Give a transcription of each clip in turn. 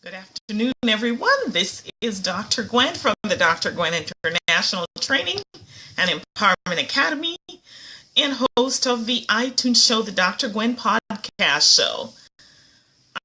Good afternoon, everyone. This is Dr. Gwen from the Dr. Gwen International Training and Empowerment Academy and host of the iTunes show, the Dr. Gwen Podcast Show.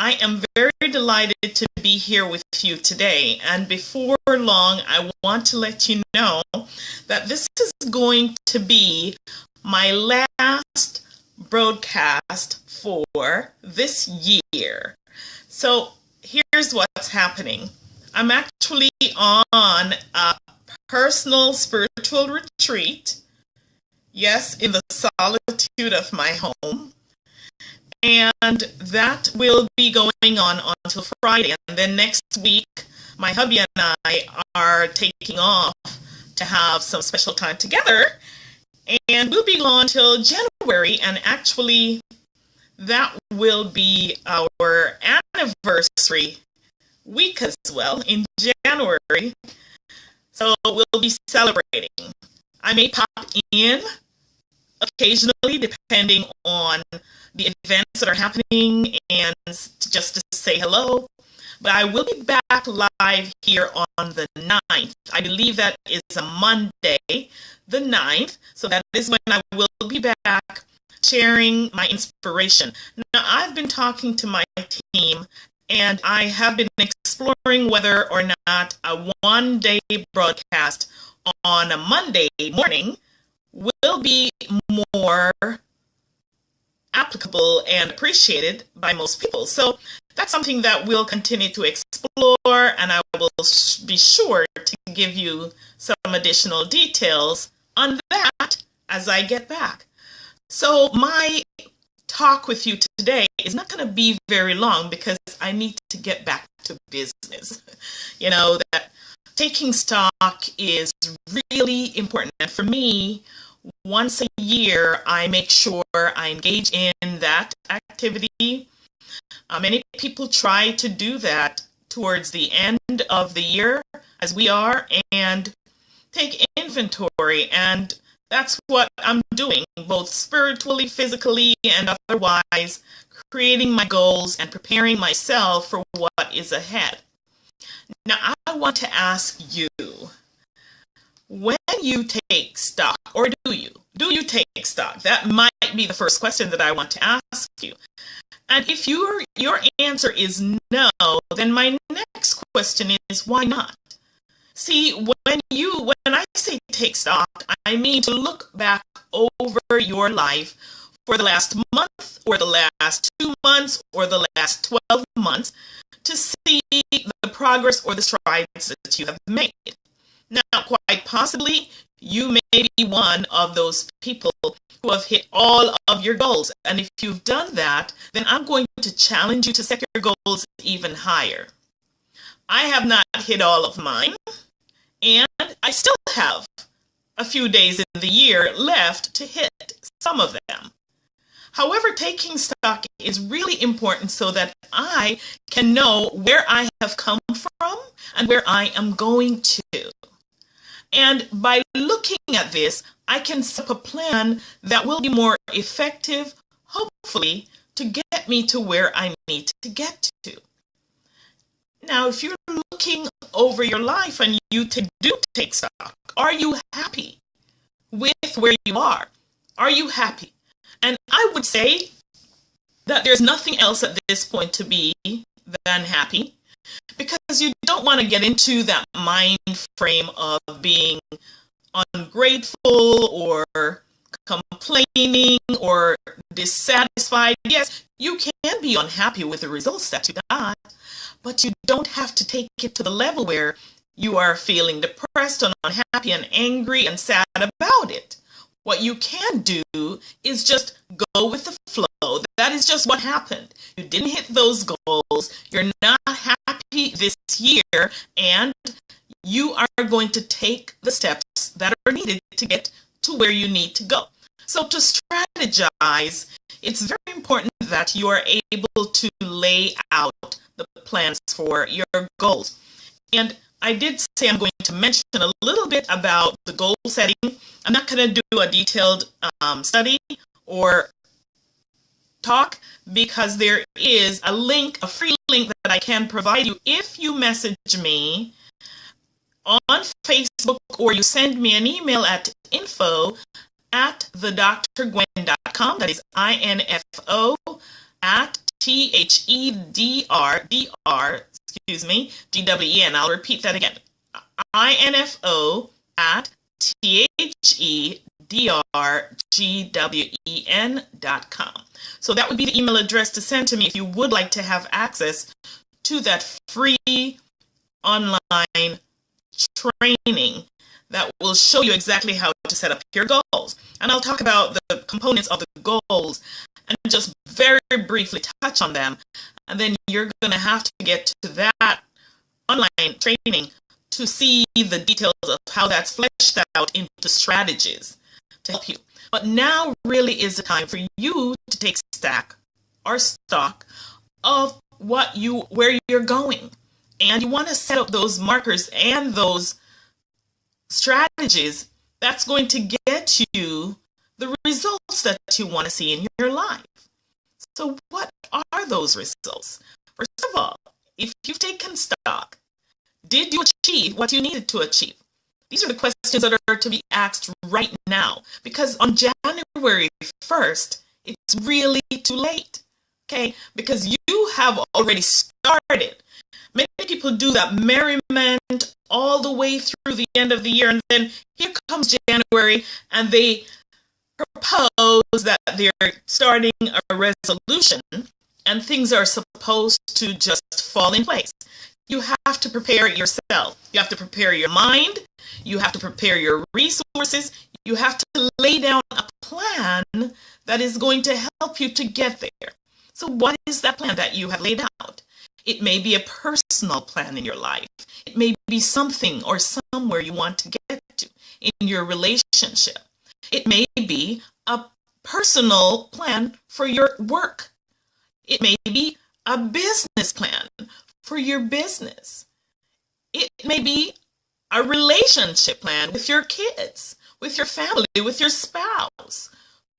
I am very delighted to be here with you today. And before long, I want to let you know that this is going to be my last broadcast for this year. So here's what's happening. I'm actually on a personal spiritual retreat. Yes, in the solitude of my home. And that will be going on until Friday. And then next week, my hubby and I are taking off to have some special time together. And we'll be gone till January. And actually, that will be our anniversary week as well in January. So we'll be celebrating. I may pop in occasionally depending on the events that are happening and just to say hello. But I will be back live here on the 9th. I believe that is a Monday, the 9th. So that is when I will be back sharing my inspiration. Now, I've been talking to my team and I have been exploring whether or not a one-day broadcast on a Monday morning will be more applicable and appreciated by most people. So that's something that we'll continue to explore, and I will be sure to give you some additional details on that as I get back. So my talk with you today is not going to be very long because I need to get back to business. You know, that taking stock is really important. And for me, once a year, I make sure I engage in that activity. Many people try to do that towards the end of the year, as we are, and take inventory. And that's what I'm doing, both spiritually, physically, and otherwise, creating my goals and preparing myself for what is ahead. Now, I want to ask you, when you take stock, or do you take stock? That might be the first question that I want to ask you. And if your answer is no, then my next question is, why not? See, when I say take stock, I mean to look back over your life for the last month or the last 2 months or the last 12 months to see the progress or the strides that you have made. Now, quite possibly, you may be one of those people who have hit all of your goals. And if you've done that, then I'm going to challenge you to set your goals even higher. I have not hit all of mine, and I still have a few days in the year left to hit some of them. However, taking stock is really important so that I can know where I have come from and where I am going to. And by looking at this, I can set up a plan that will be more effective, hopefully, to get me to where I need to get to. Now, if you're looking over your life and you do take stock, are you happy with where you are? Are you happy? And I would say that there's nothing else at this point to be than happy, because you don't want to get into that mind frame of being ungrateful or complaining or dissatisfied. Yes, you can be unhappy with the results that you got, but you don't have to take it to the level where you are feeling depressed and unhappy and angry and sad about it. What you can do is just go with the flow. That is just what happened. You didn't hit those goals. You're not happy this year, and you are going to take the steps that are needed to get to where you need to go. So to strategize, it's very important that you are able to lay out the plans for your goals. And I did say I'm going to mention a little bit about the goal setting. I'm not going to do a detailed study or talk because there is a link, a free link that I can provide you if you message me on Facebook or you send me an email at info@thedrgwen.com. That is info at THEDRDR, I'll repeat that again. info at THEDRGWEN.com. So that would be the email address to send to me if you would like to have access to that free online training that will show you exactly how to set up your goals. And I'll talk about the components of the goals and just very briefly touch on them. And then you're going to have to get to that online training to see the details of how that's fleshed out into strategies to help you. But now really is the time for you to take stock of where you're going. And you want to set up those markers and those strategies that's going to get you the results that you want to see in your life. So what are those results? First of all, if you've taken stock, did you achieve what you needed to achieve? These are the questions that are to be asked right now, because on January 1st, it's really too late, okay? Because you have already started. Many people do that merriment all the way through the end of the year, and then here comes January, and they propose that they're starting a resolution, and things are supposed to just fall in place. You have to prepare yourself. You have to prepare your mind. You have to prepare your resources. You have to lay down a plan that is going to help you to get there. So what is that plan that you have laid out? It may be a personal plan in your life. It may be something or somewhere you want to get to in your relationship. It may be a personal plan for your work. It may be a business plan for your business. It may be a relationship plan with your kids, with your family, with your spouse,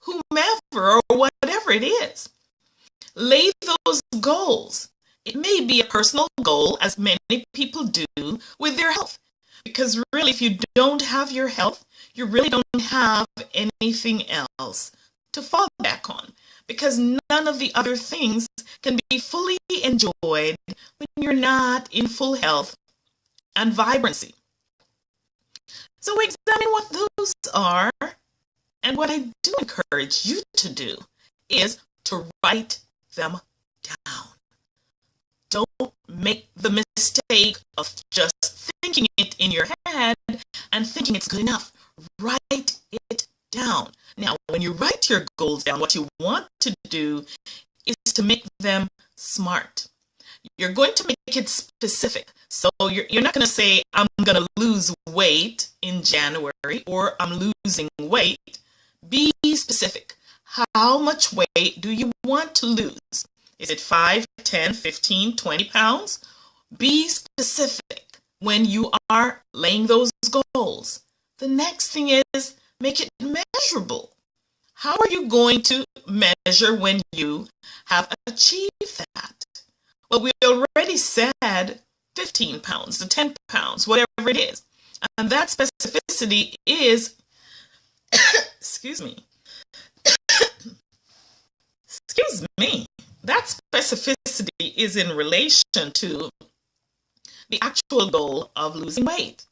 whomever or whatever it is. Lay those goals. It may be a personal goal, as many people do, with their health. Because really, if you don't have your health, you really don't have anything else to fall back on. Because none of the other things can be fully enjoyed when you're not in full health and vibrancy. So examine what those are, and what I do encourage you to do is to write them down. Don't make the mistake of just thinking it in your head and thinking it's good enough. Write it down. Now, when you write your goals down, what you want to do is to make them SMART. You're going to make it specific. So you're not going to say, I'm going to lose weight in January, or I'm losing weight. Be specific. How much weight do you want to lose? Is it 5, 10, 15, 20 pounds? Be specific when you are laying those goals. The next thing is make it measurable. How are you going to measure when you have achieved that? Well, we already said 15 pounds to 10 pounds, whatever it is. And that specificity is, excuse me, that specificity is in relation to the actual goal of losing weight.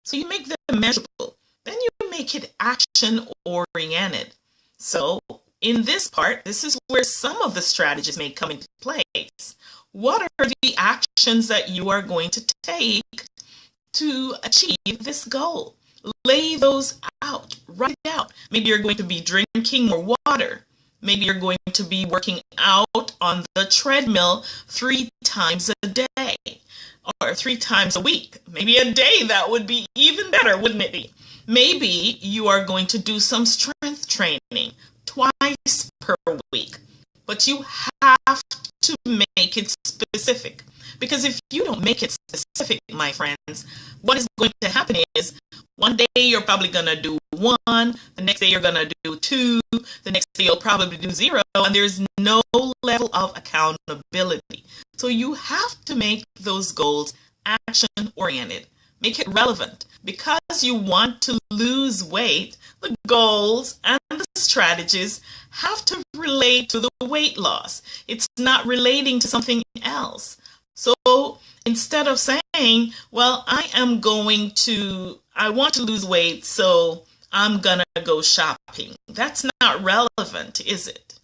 So you make them measurable. Then you make it action-oriented. So in this part, this is where some of the strategies may come into place. What are the actions that you are going to take to achieve this goal? Lay those out. Write it out. Maybe you're going to be drinking more water. Maybe you're going to be working out on the treadmill 3 times a day or 3 times a week. Maybe a day, that would be even better, wouldn't it be? Maybe you are going to do some strength training twice per week, but you have to make it specific, Because if you don't make it specific, my friends, what is going to happen is one day you're probably going to do 1, the next day you're going to do 2, the next day you'll probably do 0, and there's no level of accountability. So you have to make those goals action-oriented. Make it relevant. Because you want to lose weight, the goals and the strategies have to relate to the weight loss. It's not relating to something else. So instead of saying, well, I want to lose weight, so I'm gonna go shopping. That's not relevant, is it?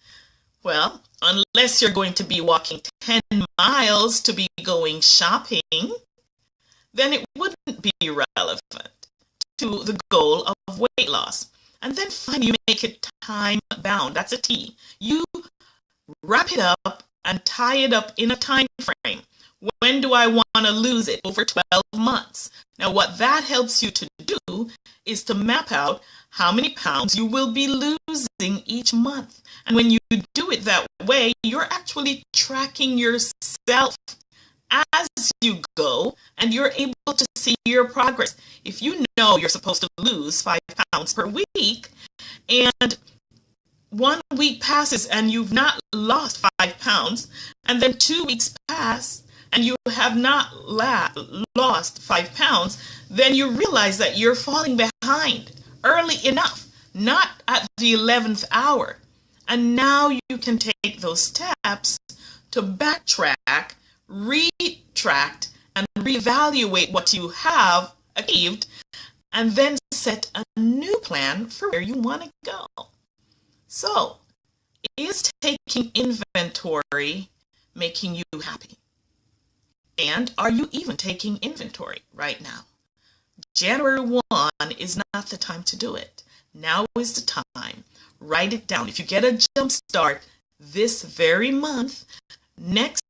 Well, unless you're going to be walking 10 miles to be going shopping, then it wouldn't be relevant to the goal of weight loss. And then finally, you make it time bound. That's a T. You wrap it up and tie it up in a time frame. When do I want to lose it? Over 12 months. Now, what that helps you to do is to map out how many pounds you will be losing each month. And when you do it that way, you're actually tracking yourself as you go, and you're able to see your progress. If you know you're supposed to lose 5 pounds per week, and 1 week passes and you've not lost 5 pounds, and then 2 weeks pass and you have not lost 5 pounds, then you realize that you're falling behind early enough, not at the 11th hour. And now you can take those steps to backtrack, retract, and reevaluate what you have achieved, and then set a new plan for where you want to go. So, is taking inventory making you happy? And are you even taking inventory right now? January 1 is not the time to do it. Now is the time. Write it down. If you get a jump start this very month, next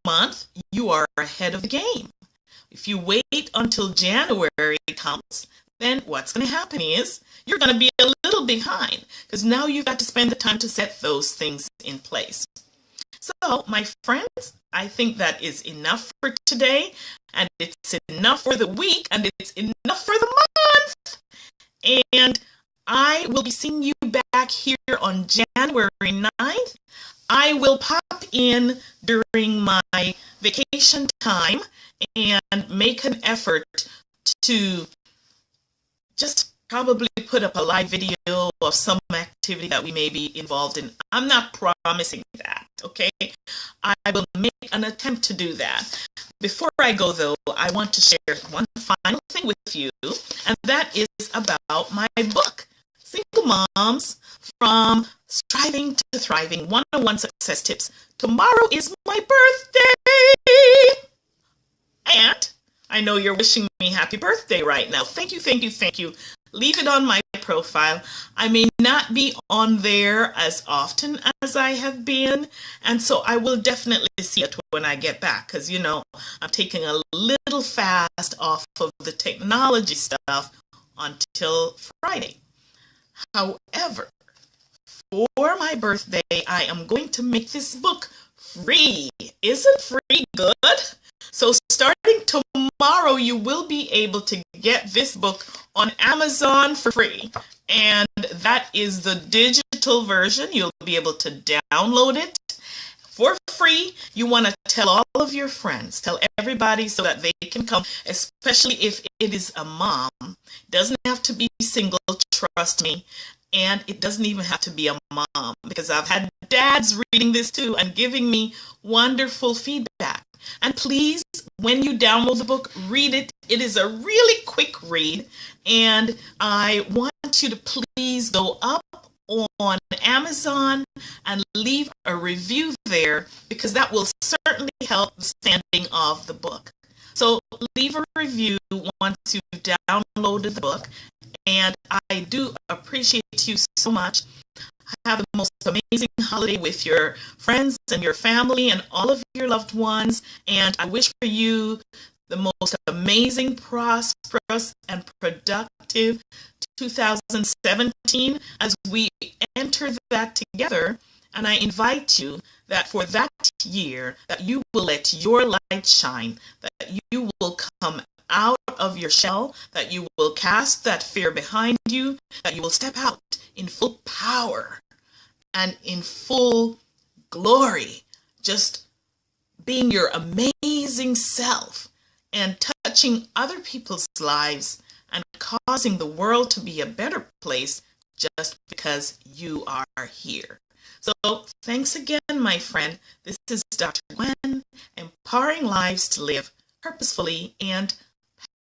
month you are ahead of the game. If you wait until January comes, then what's going to happen is you're going to be a little behind, because now you've got to spend the time to set those things in place. So, my friends, I think that is enough for today, and it's enough for the week, and it's enough for the month. And I will be seeing you back here on January 9th. I will pop in during my vacation time and make an effort to just probably put up a live video of some activity that we may be involved in. I'm not promising that, okay? I will make an attempt to do that. Before I go, though, I want to share one final thing with you, and that is about my book, Single Moms from Striving to Thriving, 101 Success Tips. Tomorrow is my birthday! And I know you're wishing me happy birthday right now. Thank you, thank you, thank you. Leave it on my profile. I may not be on there as often as I have been, and so I will definitely see it when I get back, because, you know, I'm taking a little fast off of the technology stuff until Friday. However, for my birthday, I am going to make this book free. Isn't free good? So starting tomorrow, you will be able to get this book on Amazon for free. And that is the digital version. You'll be able to download it for free. You want to tell all of your friends, tell everybody so that they can come, especially if it is a mom. It doesn't have to be single, trust me. And it doesn't even have to be a mom, because I've had dads reading this too and giving me wonderful feedback. And please, when you download the book, read it. It is a really quick read. And I want you to please go up on Amazon and leave a review there, because that will certainly help the standing of the book. So leave a review once you've downloaded the book. And I do appreciate you so much. Have the most amazing holiday with your friends and your family and all of your loved ones. And I wish for you the most amazing, prosperous, and productive 2017 as we enter that together And I invite you that for that year, that you will let your light shine, that you will come out of your shell, that you will cast that fear behind you, that you will step out in full power and in full glory, just being your amazing self and touching other people's lives and causing the world to be a better place just because you are here. So thanks again, my friend. This is Dr. Gwen, empowering lives to live purposefully and